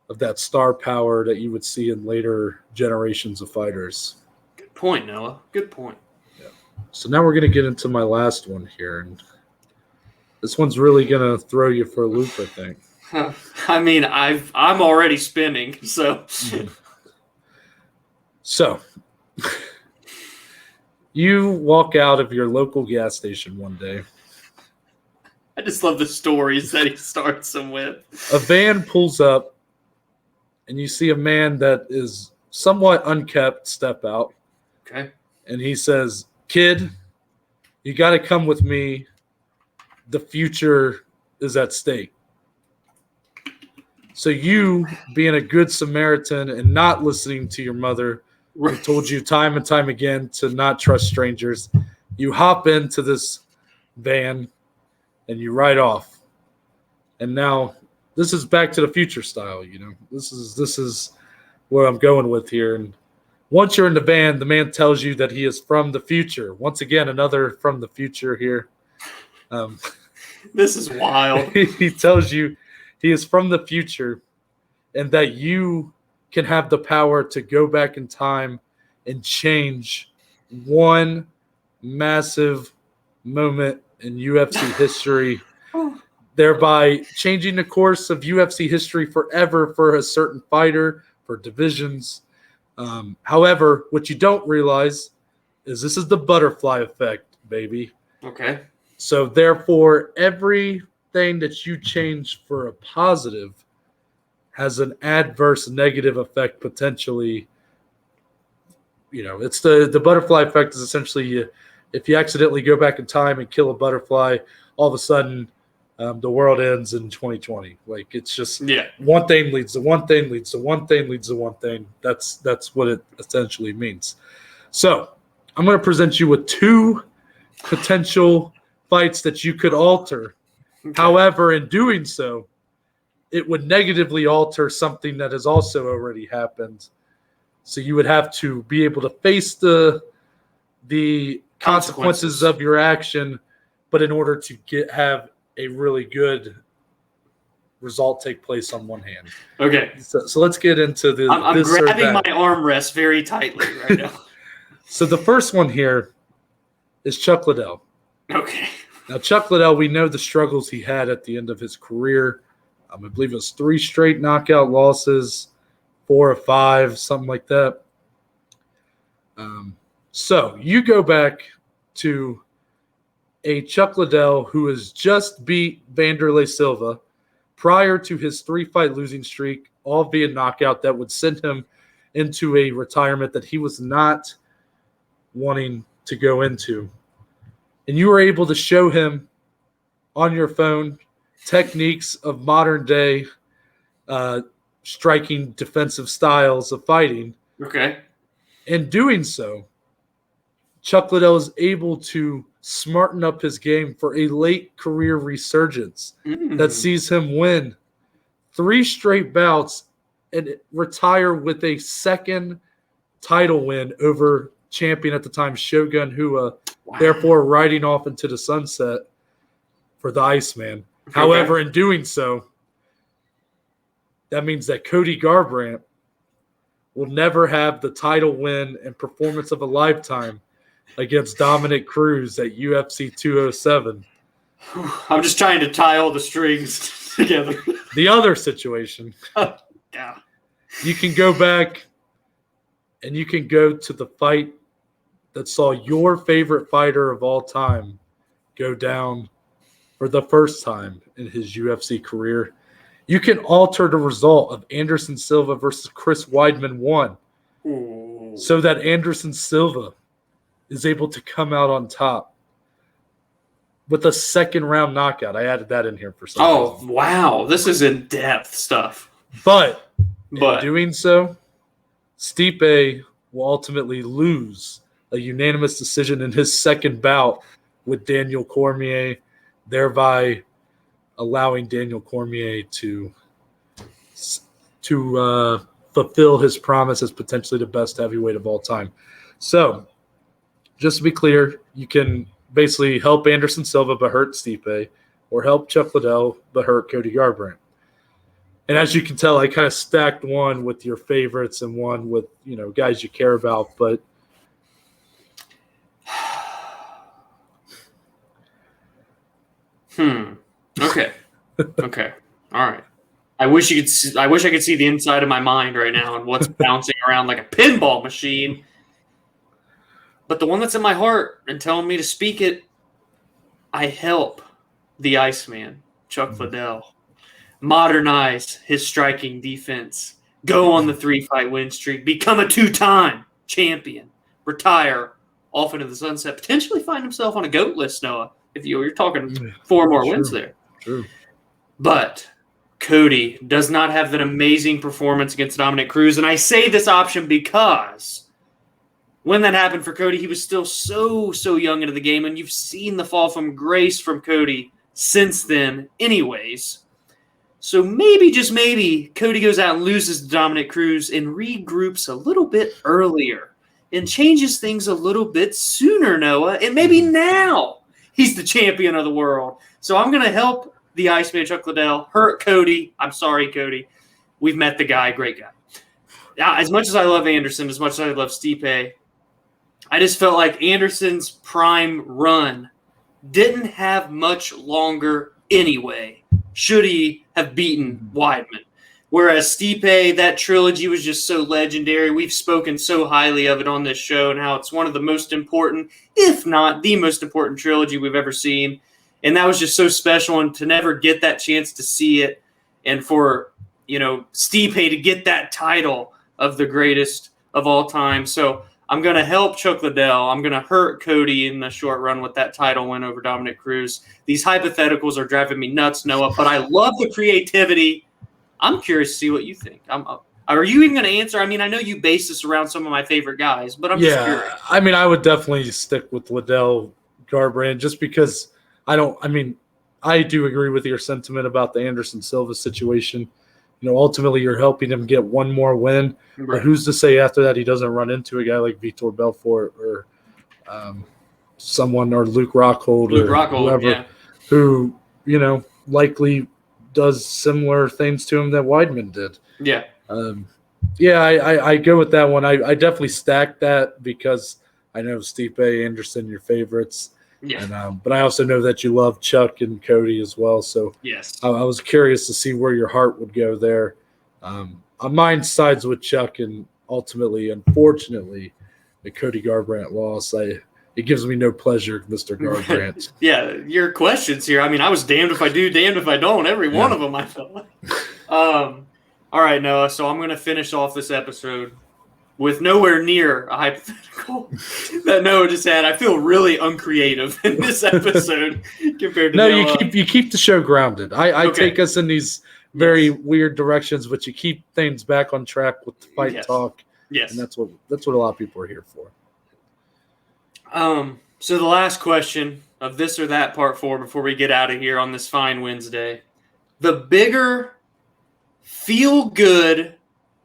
of that star power that you would see in later generations of fighters. Good point, Noah. Good point. Yeah. So now we're going to get into my last one here. And this one's really going to throw you for a loop, I think. I mean, I'm already spinning, so. So, you walk out of your local gas station one day. I just love the stories that he starts them with. A van pulls up, and you see a man that is somewhat unkept step out. Okay. And he says, "Kid, you got to come with me. The future is at stake." So you, being a good Samaritan and not listening to your mother, who told you time and time again to not trust strangers, you hop into this van and you ride off. And now this is Back to the Future style, you know. This is where I'm going with here. And once you're in the van, the man tells you that he is from the future. Once again, another from the future here. This is wild. He tells you he is from the future and that you can have the power to go back in time and change one massive moment in UFC history, thereby changing the course of UFC history forever for a certain fighter, for divisions. However, what you don't realize is this is the butterfly effect, baby. Okay. So therefore, everything that you change for a positive has an adverse negative effect potentially. You know, it's the butterfly effect is essentially if you accidentally go back in time and kill a butterfly, all of a sudden the world ends in 2020. Like, it's just one thing leads to one thing, leads to one thing, leads to one thing. That's what it essentially means. So I'm going to present you with two potential fights that you could alter. Okay. However, in doing so, it would negatively alter something that has also already happened. So you would have to be able to face the consequences of your action, but in order to have a really good result take place on one hand. Okay. So let's get into the. I'm grabbing my armrest very tightly right now. So the first one here is Chuck Liddell. Okay. Now, Chuck Liddell, we know the struggles he had at the end of his career. I believe it was 3 straight knockout losses, 4 or 5, something like that. So you go back to a Chuck Liddell who has just beat Wanderlei Silva prior to his 3-fight losing streak, all via knockout that would send him into a retirement that he was not wanting to go into. And you were able to show him on your phone techniques of modern day striking defensive styles of fighting. Okay. In doing so, Chuck Liddell is able to smarten up his game for a late career resurgence that sees him win 3 straight bouts and retire with a second title win over champion at the time, Shogun Rua, therefore riding off into the sunset for the Iceman. Okay. However, in doing so, that means that Cody Garbrandt will never have the title win and performance of a lifetime against Dominic Cruz at UFC 207. I'm just trying to tie all the strings together. The other situation, yeah, you can go back and you can go to the fight that saw your favorite fighter of all time go down for the first time in his UFC career. You can alter the result of Anderson Silva versus Chris Weidman 1 so that Anderson Silva is able to come out on top with a second-round knockout. I added that in here for some reason. Wow. This is in-depth stuff. But in doing so, Stipe will ultimately lose a unanimous decision in his second bout with Daniel Cormier, thereby allowing Daniel Cormier to fulfill his promise as potentially the best heavyweight of all time. So, just to be clear, you can basically help Anderson Silva but hurt Stipe, or help Chuck Liddell but hurt Cody Garbrandt. And as you can tell, I kind of stacked one with your favorites and one with, guys you care about, but Okay. Okay. All right. I wish I could see the inside of my mind right now and what's bouncing around like a pinball machine. But the one that's in my heart and telling me to speak it, I help the Iceman, Chuck Liddell, modernize his striking defense, go on the 3-fight win streak, become a 2-time champion, retire off into the sunset, potentially find himself on a GOAT list, Noah, if you're talking 4 more wins there. True. But Cody does not have that amazing performance against Dominic Cruz, and I say this option because when that happened for Cody, he was still so young into the game, and you've seen the fall from grace from Cody since then anyways. So maybe, just maybe, Cody goes out and loses to Dominic Cruz and regroups a little bit earlier and changes things a little bit sooner, Noah, and maybe now he's the champion of the world. So I'm going to help the Iceman, Chuck Liddell, hurt Cody. I'm sorry, Cody. We've met the guy. Great guy. Now, as much as I love Anderson, as much as I love Stipe, I just felt like Anderson's prime run didn't have much longer anyway, should he have beaten Weidman. Whereas Stipe, that trilogy was just so legendary. We've spoken so highly of it on this show and how it's one of the most important, if not the most important trilogy we've ever seen. And that was just so special, and to never get that chance to see it, and for, Stipe to get that title of the greatest of all time. So I'm going to help Chuck Liddell. I'm going to hurt Cody in the short run with that title win over Dominic Cruz. These hypotheticals are driving me nuts, Noah, but I love the creativity. I'm curious to see what you think. Are you even going to answer? I mean, I know you base this around some of my favorite guys, but I'm just curious. I mean, I would definitely stick with Liddell Garbrandt just because I do agree with your sentiment about the Anderson Silva situation. Ultimately you're helping him get one more win. Right. But who's to say after that he doesn't run into a guy like Vitor Belfort or someone, or Luke Rockhold whoever, who, likely does similar things to him that Weidman did. Yeah. I go with that one. I definitely stacked that because I know Stipe, Anderson, your favorites. Yeah. And, but I also know that you love Chuck and Cody as well. So yes, I was curious to see where your heart would go there. Mine sides with Chuck, and ultimately, unfortunately, the Cody Garbrandt loss. It gives me no pleasure, Mr. Garbrandt. Yeah, your questions here. I mean, I was damned if I do, damned if I don't. Every one of them, I felt like. All right, Noah. So I'm going to finish off this episode with nowhere near a hypothetical that Noah just had. I feel really uncreative in this episode compared to Noah. You keep the show grounded. I take us in these very weird directions, but you keep things back on track with the fight talk. Yes, and that's what a lot of people are here for. So the last question of this or that part 4 before we get out of here on this fine Wednesday: the bigger feel-good,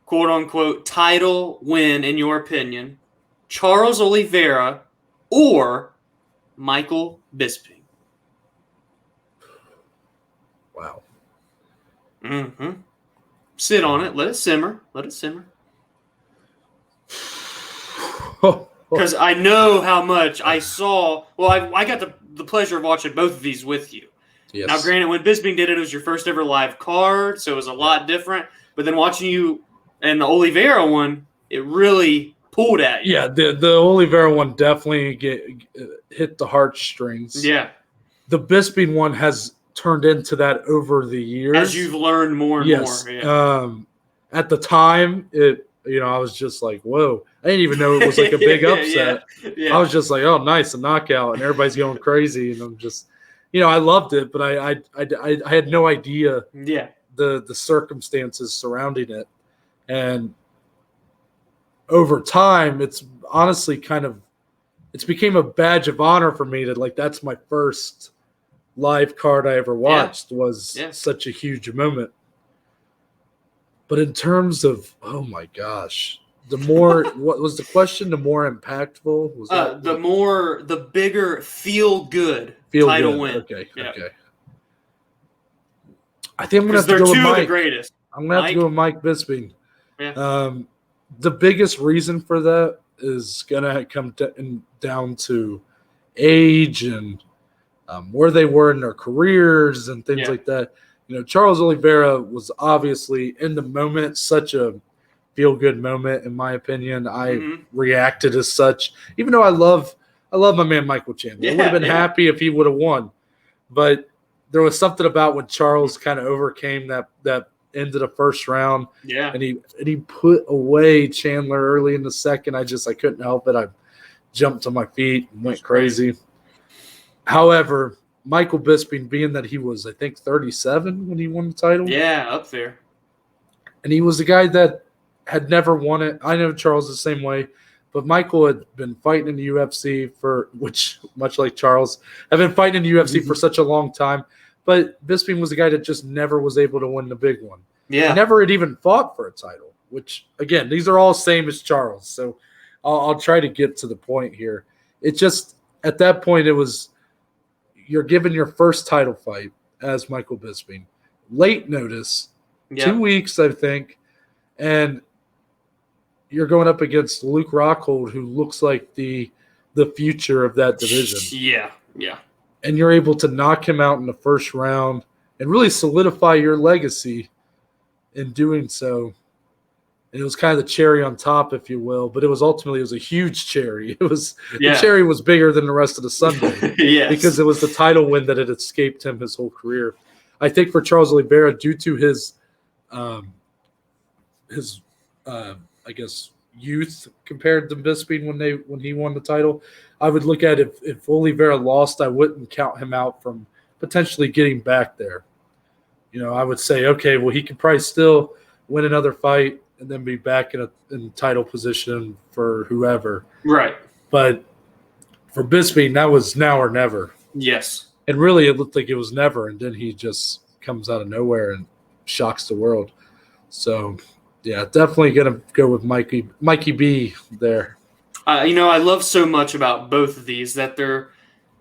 quote-unquote, title win, in your opinion, Charles Oliveira or Michael Bisping? Wow. Mm-hmm. Sit on it. Let it simmer. Because I know how much I saw. Well, I got the pleasure of watching both of these with you. Yes. Now, granted, when Bisping did it, it was your first ever live card, so it was a lot different. But then watching you and the Oliveira one, it really pulled at you. Yeah, the Oliveira one definitely hit the heartstrings. Yeah. The Bisping one has turned into that over the years. As you've learned more and more. Yeah. At the time, I was just like, whoa. I didn't even know it was like a big upset. Yeah. I was just like, oh, nice, a knockout, and everybody's going crazy. And I'm just, I loved it, but I had no idea the circumstances surrounding it. And over time, it's honestly kind of it's became a badge of honor for me that that's my first live card I ever watched was such a huge moment. But in terms of, oh my gosh, the more what was the question? The more impactful was that? The bigger feel good title win. Okay. I think I'm gonna have to they're go with two Mike. of the greatest. I'm gonna have to go with Mike Bisping. Yeah. The biggest reason for that is gonna come down to age and where they were in their careers and things like that. Charles Oliveira was obviously in the moment such a feel-good moment, in my opinion. I reacted as such, even though I love my man Michael Chandler. I would have been happy if he would have won, but there was something about when Charles kind of overcame that end of the first round. Yeah, and he put away Chandler early in the second. I couldn't help it. I jumped to my feet and went crazy. However, Michael Bisping, being that he was, I think, 37 when he won the title. Yeah, up there. And he was a guy that had never won it. I know Charles the same way, but Michael had been fighting in the UFC which, much like Charles, had been fighting in the UFC for such a long time. But Bisping was a guy that just never was able to win the big one. Yeah. He never had even fought for a title, which, again, these are all same as Charles. So I'll try to get to the point here. It just, at that point, it was – you're given your first title fight as Michael Bisping. Late notice, 2 weeks, I think, and you're going up against Luke Rockhold, who looks like the future of that division. Yeah. And you're able to knock him out in the first round and really solidify your legacy in doing so. And it was kind of the cherry on top, if you will, but it was a huge cherry. The cherry was bigger than the rest of the sundae because it was the title win that had escaped him his whole career. I think for Charles Oliveira, due to his I guess youth compared to Bisping when he won the title, I would look at if Oliveira lost, I wouldn't count him out from potentially getting back there. I would say, okay, well, he could probably still win another fight and then be back in title position for whoever. Right. But for Bisping, that was now or never. Yes. And really, it looked like it was never, and then he just comes out of nowhere and shocks the world. So, yeah, definitely going to go with Mikey B there. I love so much about both of these that they're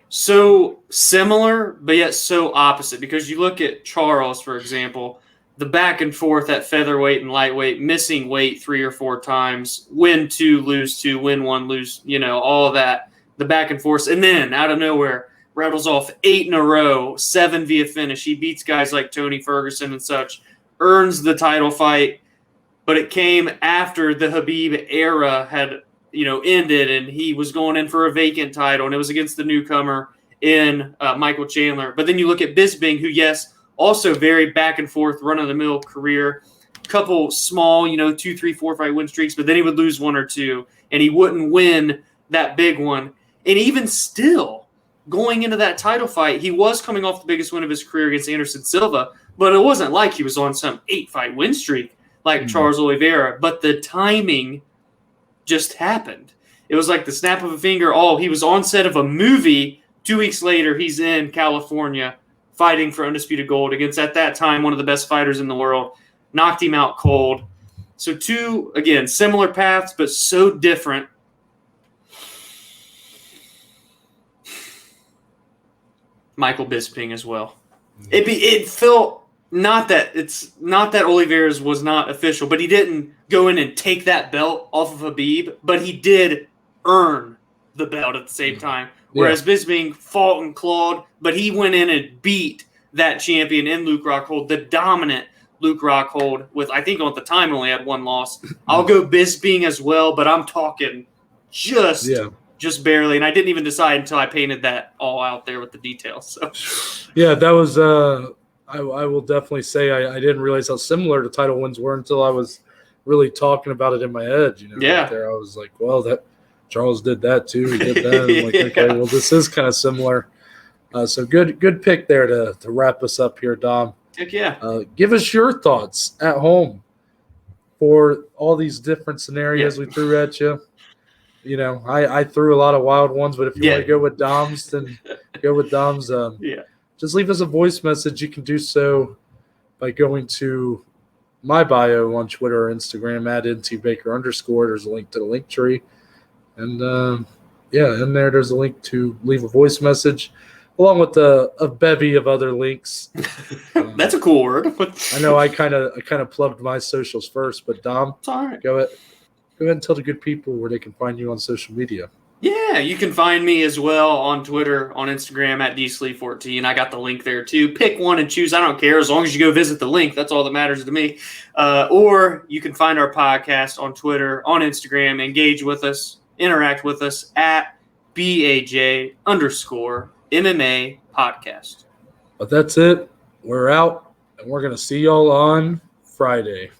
so similar, but yet so opposite. Because you look at Charles, for example, the back and forth at featherweight and lightweight, missing weight 3 or 4 times, win 2, lose 2, win 1, lose, all of that, the back and forth. And then out of nowhere, rattles off 8 in a row, 7 via finish. He beats guys like Tony Ferguson and such, earns the title fight, but it came after the Khabib era had, ended, and he was going in for a vacant title, and it was against the newcomer in Michael Chandler. But then you look at Bisping, who, yes, also very back and forth, run-of-the-mill career, couple small, 2, 3, 4 fight win streaks, but then he would lose 1 or 2, and he wouldn't win that big one. And even still, going into that title fight, he was coming off the biggest win of his career against Anderson Silva, but it wasn't like he was on some 8-fight win streak like Charles Oliveira. But the timing just happened. It was like the snap of a finger. Oh, he was on set of a movie. 2 weeks later, he's in California fighting for undisputed gold against, at that time, one of the best fighters in the world. Knocked him out cold. So 2, again, similar paths, but so different. Michael Bisping as well. It felt not that Oliveira's was not official, but he didn't go in and take that belt off of Khabib, but he did earn the belt at the same time. Whereas Bisping fought and clawed, but he went in and beat that champion in Luke Rockhold, the dominant Luke Rockhold, with, I think at the time only had 1 loss. I'll go Bisping as well, but I'm talking just barely, and I didn't even decide until I painted that all out there with the details. So, yeah, that was I will definitely say I didn't realize how similar the title wins were until I was really talking about it in my head. Right there, I was like, well, that Charles did that too. He did that. I'm like, okay, well, this is kind of similar. So good pick there to wrap us up here, Dom. Heck yeah. Give us your thoughts at home for all these different scenarios we threw at you. I threw a lot of wild ones, but if you Yeah. want to go with Dom's, then go with Dom's. Yeah. Just leave us a voice message. You can do so by going to my bio on Twitter or Instagram at @ntbaker_. There's a link to the link tree. And, in there's a link to leave a voice message along with a bevy of other links. That's a cool word. I know I kind of plugged my socials first, but Dom, It's all right. go ahead and tell the good people where they can find you on social media. Yeah, you can find me as well on Twitter, on Instagram at dslee14. I got the link there too. Pick one and choose. I don't care as long as you go visit the link. That's all that matters to me. Or you can find our podcast on Twitter, on Instagram. Engage with us, interact with us at BAJ_MMA podcast. But that's it. We're out, and we're gonna see y'all on Friday.